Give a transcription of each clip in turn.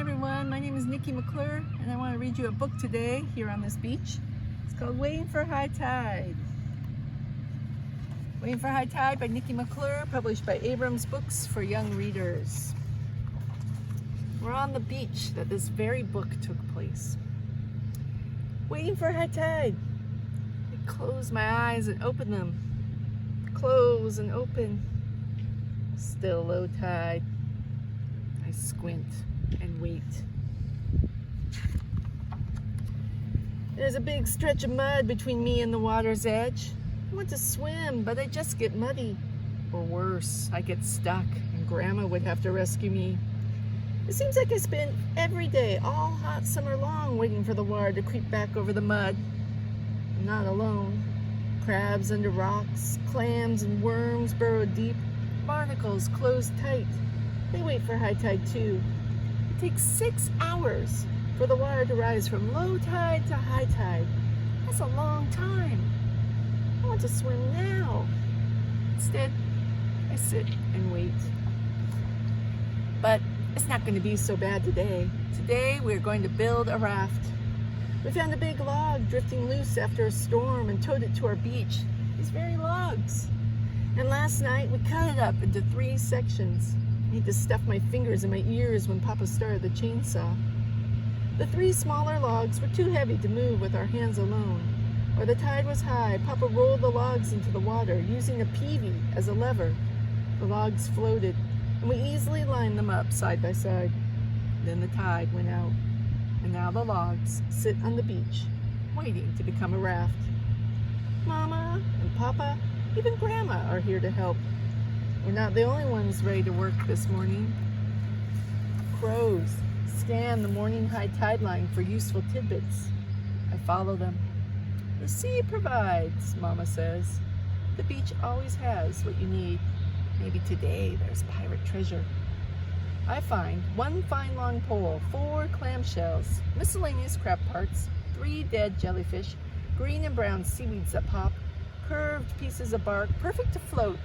everyone, my name is Nikki McClure and I want to read you a book today here on this beach. It's called Waiting for High Tide. Waiting for High Tide by Nikki McClure, published by Abrams Books for young readers. We're on the beach that this very book took place. Waiting for high tide. I close my eyes and open them. Close and open. Still low tide. I squint and wait. There's a big stretch of mud between me and the water's edge. I want to swim, but I just get muddy. Or worse, I get stuck and Grandma would have to rescue me. It seems like I spend every day, all hot summer long, waiting for the water to creep back over the mud. I'm not alone. Crabs under rocks, clams and worms burrowed deep, barnacles closed tight. They wait for high tide too. It takes 6 hours for the water to rise from low tide to high tide. That's a long time. I want to swim now. Instead, I sit and wait. But it's not going to be so bad today. Today we're going to build a raft. We found a big log drifting loose after a storm and towed it to our beach. These very logs. And last night we cut it up into 3 sections. I need to stuff my fingers in my ears when Papa started the chainsaw. The 3 smaller logs were too heavy to move with our hands alone. Where the tide was high, Papa rolled the logs into the water using a peavey as a lever. The logs floated, and we easily lined them up side by side. Then the tide went out, and now the logs sit on the beach, waiting to become a raft. Mama and Papa, even Grandma are here to help. We're not the only ones ready to work this morning. Crows scan the morning high tide line for useful tidbits. I follow them. The sea provides, Mama says. The beach always has what you need. Maybe today there's pirate treasure. I find 1 fine long pole, 4 clamshells, miscellaneous crab parts, 3 dead jellyfish, green and brown seaweeds that pop, curved pieces of bark, perfect to float,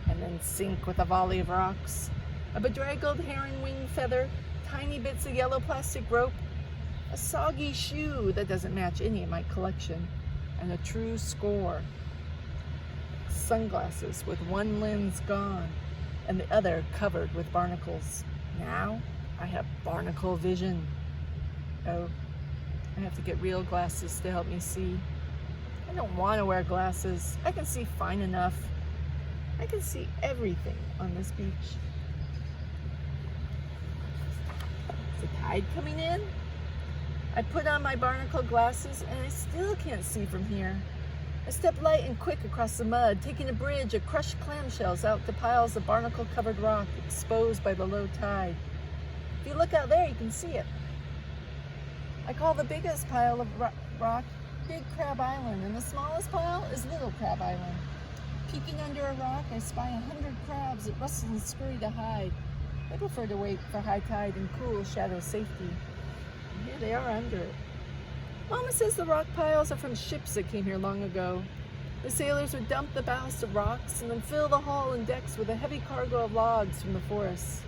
and then sink with a volley of rocks, a bedraggled heron wing feather, tiny bits of yellow plastic rope, a soggy shoe that doesn't match any of my collection, and a true score. Sunglasses with 1 lens gone and the other covered with barnacles. Now I have barnacle vision. Oh, I have to get real glasses to help me see. I don't want to wear glasses. I can see fine enough. I can see everything on this beach. Is the tide coming in? I put on my barnacle glasses and I still can't see from here. I step light and quick across the mud, taking a bridge of crushed clamshells out to piles of barnacle-covered rock exposed by the low tide. If you look out there, you can see it. I call the biggest pile of rock Big Crab Island, and the smallest pile is Little Crab Island. Peeking under a rock, I spy 100 crabs that rustle and scurry to hide. They prefer to wait for high tide and cool shadow safety. And here they are under it. Mama says the rock piles are from ships that came here long ago. The sailors would dump the ballast of rocks and then fill the hull and decks with a heavy cargo of logs from the forests.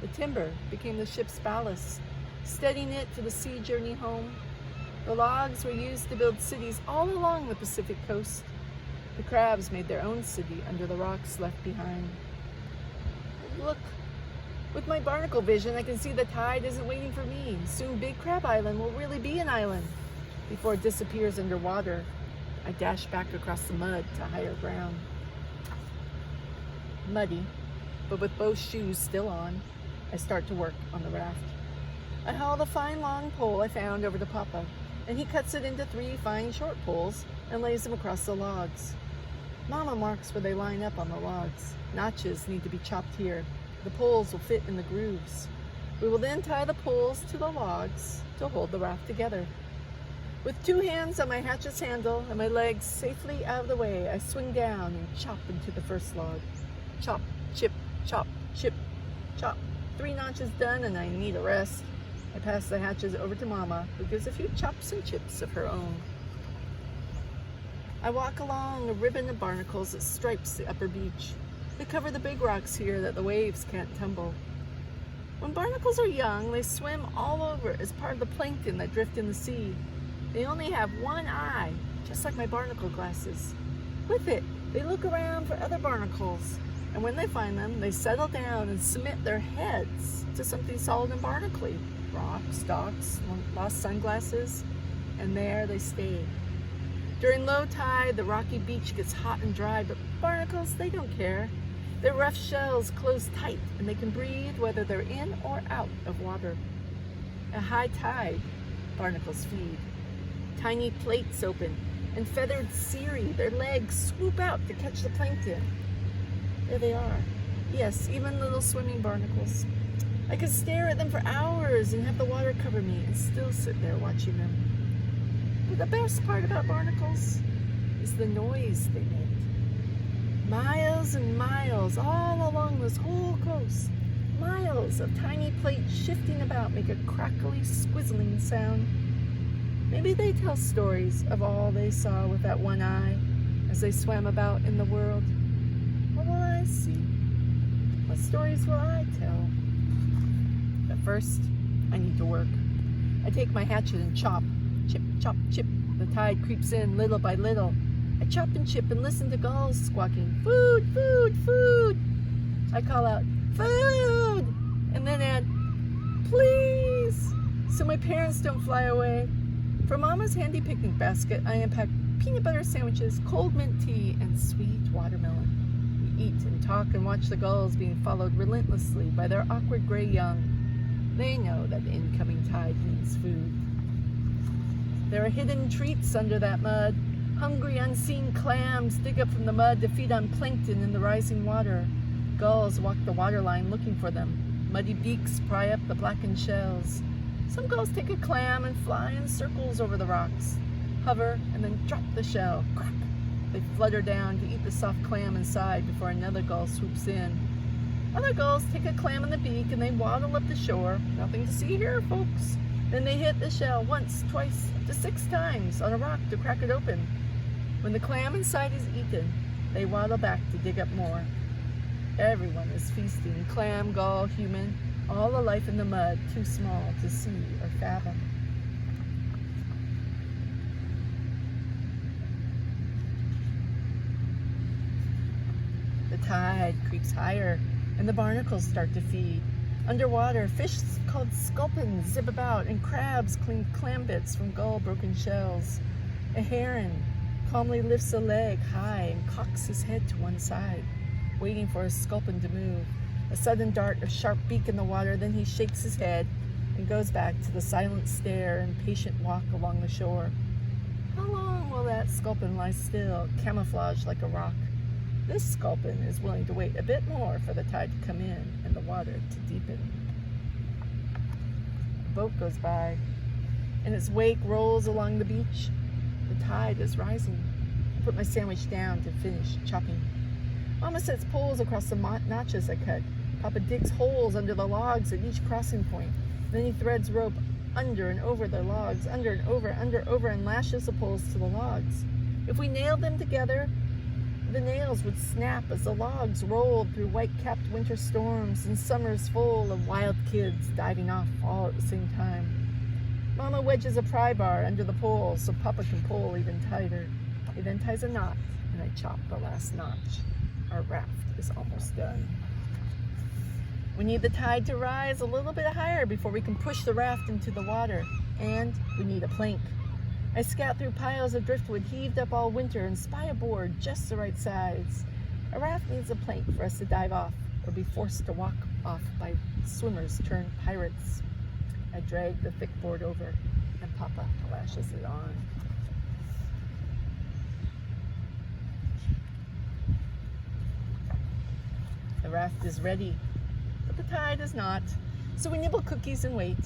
The timber became the ship's ballast, steadying it for the sea journey home. The logs were used to build cities all along the Pacific coast. The crabs made their own city under the rocks left behind. Look, with my barnacle vision, I can see the tide isn't waiting for me. Soon Big Crab Island will really be an island. Before it disappears underwater, I dash back across the mud to higher ground. Muddy, but with both shoes still on, I start to work on the raft. I haul the fine long pole I found over to Papa, and he cuts it into 3 fine short poles and lays them across the logs. Mama marks where they line up on the logs. Notches need to be chopped here. The poles will fit in the grooves. We will then tie the poles to the logs to hold the raft together. With 2 hands on my hatchet's handle and my legs safely out of the way, I swing down and chop into the first log. Chop, chip, chop, chip, chop. 3 notches done and I need a rest. I pass the hatches over to Mama, who gives a few chops and chips of her own. I walk along a ribbon of barnacles that stripes the upper beach. They cover the big rocks here that the waves can't tumble. When barnacles are young, they swim all over as part of the plankton that drift in the sea. They only have one eye, just like my barnacle glasses. With it, they look around for other barnacles, and when they find them, they settle down and submit their heads to something solid and barnacly. Rocks, docks, lost sunglasses, and there they stay. During low tide, the rocky beach gets hot and dry, but barnacles, they don't care. Their rough shells close tight, and they can breathe whether they're in or out of water. At high tide, barnacles feed. Tiny plates open, and feathered cirri, their legs swoop out to catch the plankton. There they are. Yes, even little swimming barnacles. I could stare at them for hours and have the water cover me and still sit there watching them. But the best part about barnacles is the noise they make. Miles and miles all along this whole coast, miles of tiny plates shifting about make a crackly, squizzling sound. Maybe they tell stories of all they saw with that one eye as they swam about in the world. What will I see? What stories will I tell? But first, I need to work. I take my hatchet and chop. Chip, chop, chip. The tide creeps in little by little. I chop and chip and listen to gulls squawking, food, food, food. I call out, food, and then add, please, so my parents don't fly away. For Mama's handy picnic basket, I unpack peanut butter sandwiches, cold mint tea, and sweet watermelon. We eat and talk and watch the gulls being followed relentlessly by their awkward gray young. They know that the incoming tide means food. There are hidden treats under that mud. Hungry, unseen clams dig up from the mud to feed on plankton in the rising water. Gulls walk the waterline looking for them. Muddy beaks pry up the blackened shells. Some gulls take a clam and fly in circles over the rocks, hover, and then drop the shell. Crack! They flutter down to eat the soft clam inside before another gull swoops in. Other gulls take a clam in the beak and they waddle up the shore. Nothing to see here, folks. Then they hit the shell once, twice, up to 6 times on a rock to crack it open. When the clam inside is eaten, they waddle back to dig up more. Everyone is feasting, clam, gull, human, all alive in the mud, too small to see or fathom. The tide creeps higher, and the barnacles start to feed. Underwater, fish called sculpins zip about, and crabs clean clam bits from gull-broken shells. A heron calmly lifts a leg high and cocks his head to one side, waiting for a sculpin to move. A sudden dart of sharp beak in the water, then he shakes his head and goes back to the silent stare and patient walk along the shore. How long will that sculpin lie still, camouflaged like a rock? This sculpin is willing to wait a bit more for the tide to come in and the water to deepen. A boat goes by, and its wake rolls along the beach. The tide is rising. I put my sandwich down to finish chopping. Mama sets poles across the notches I cut. Papa digs holes under the logs at each crossing point. Then he threads rope under and over the logs, under and over, and lashes the poles to the logs. If we nailed them together, the nails would snap as the logs rolled through white-capped winter storms and summers full of wild kids diving off all at the same time. Mama wedges a pry bar under the pole so Papa can pull even tighter. He then ties a knot, and I chop the last notch. Our raft is almost done. We need the tide to rise a little bit higher before we can push the raft into the water. And we need a plank. I scout through piles of driftwood heaved up all winter and spy a board just the right size. A raft needs a plank for us to dive off or be forced to walk off by swimmers turned pirates. I drag the thick board over and Papa lashes it on. The raft is ready, but the tide is not, so we nibble cookies and wait.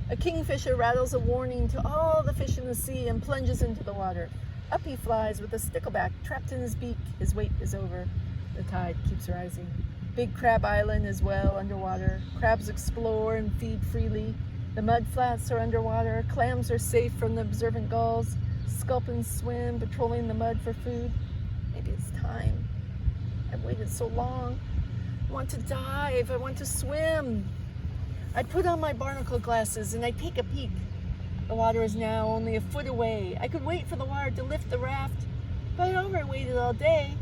A kingfisher rattles a warning to all the fish in the sea and plunges into the water. Up he flies with a stickleback trapped in his beak. His wait is over. The tide keeps rising. Big Crab Island is well underwater. Crabs explore and feed freely. The mud flats are underwater. Clams are safe from the observant gulls. Sculpins swim, patrolling the mud for food. Maybe it's time. I've waited so long. I want to dive. I want to swim. I put on my barnacle glasses and I take a peek. The water is now only a foot away. I could wait for the water to lift the raft, but I already waited all day.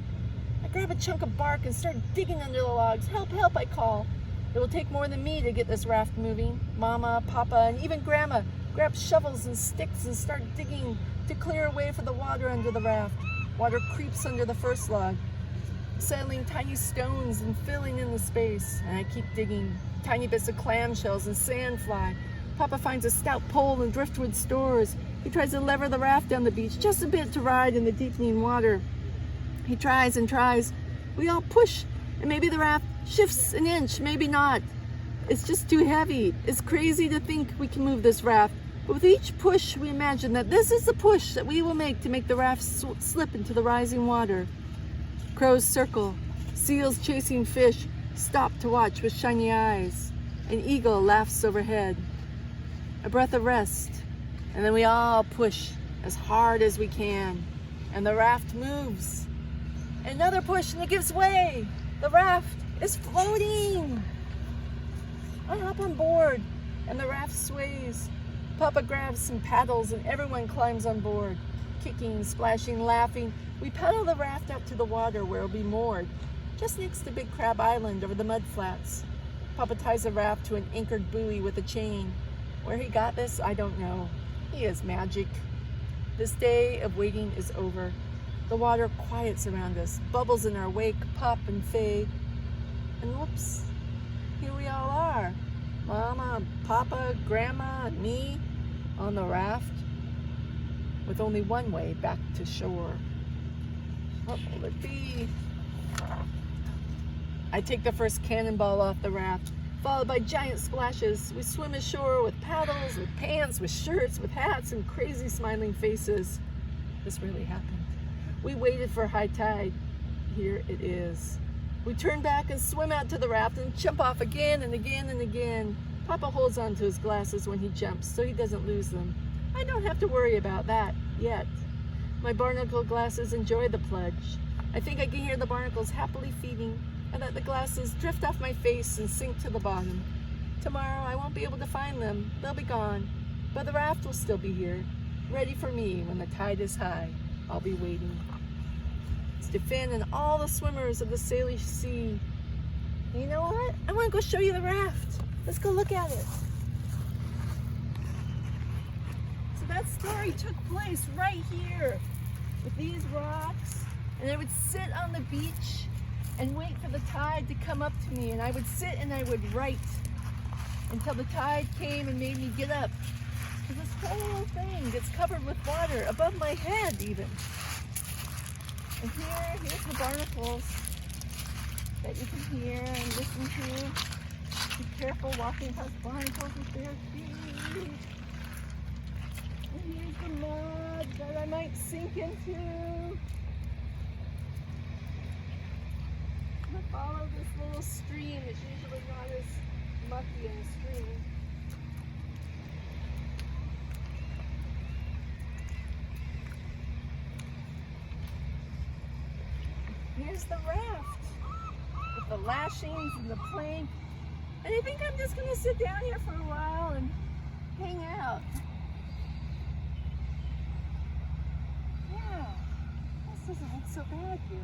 I grab a chunk of bark and start digging under the logs. Help, help, I call. It will take more than me to get this raft moving. Mama, Papa, and even Grandma grab shovels and sticks and start digging to clear a way for the water under the raft. Water creeps under the first log, settling tiny stones and filling in the space. And I keep digging. Tiny bits of clamshells and sand fly. Papa finds a stout pole and driftwood stores. He tries to lever the raft down the beach just a bit to ride in the deepening water. He tries and tries. We all push, and maybe the raft shifts an inch, maybe not. It's just too heavy. It's crazy to think we can move this raft. But with each push, we imagine that this is the push that we will make to make the raft slip into the rising water. Crows circle. Seals chasing fish stop to watch with shiny eyes. An eagle laughs overhead. A breath of rest. And then we all push as hard as we can. And the raft moves. Another push and it gives way. The raft is floating. I hop on board and the raft sways. Papa grabs some paddles and everyone climbs on board. Kicking, splashing, laughing, we paddle the raft out to the water where it'll be moored, just next to Big Crab Island over the mud flats. Papa ties the raft to an anchored buoy with a chain. Where he got this, I don't know. He is magic. This day of waiting is over. The water quiets around us. Bubbles in our wake pop and fade. And whoops, here we all are. Mama, Papa, Grandma, and me on the raft with only one way back to shore. What will it be? I take the first cannonball off the raft, followed by giant splashes. We swim ashore with paddles, with pants, with shirts, with hats, and crazy smiling faces. This really happened. We waited for high tide. Here it is. We turn back and swim out to the raft and jump off again and again and again. Papa holds on to his glasses when he jumps so he doesn't lose them. I don't have to worry about that yet. My barnacle glasses enjoy the plunge. I think I can hear the barnacles happily feeding and that the glasses drift off my face and sink to the bottom. Tomorrow I won't be able to find them. They'll be gone. But the raft will still be here, ready for me when the tide is high. I'll be waiting. Stefan and all the swimmers of the Salish Sea. And you know what? I want to go show you the raft. Let's go look at it. So that story took place right here with these rocks. And I would sit on the beach and wait for the tide to come up to me. And I would sit and I would write until the tide came and made me get up. So this whole thing gets covered with water above my head even. And here's the barnacles that you can hear and listen to. Be careful walking past barnacles with bare feet. And here's the mud that I might sink into. I'm gonna follow this little stream. It's usually not as mucky in a stream. Here's the raft with the lashings and the plank. And I think I'm just going to sit down here for a while and hang out. Yeah, this doesn't look so bad here.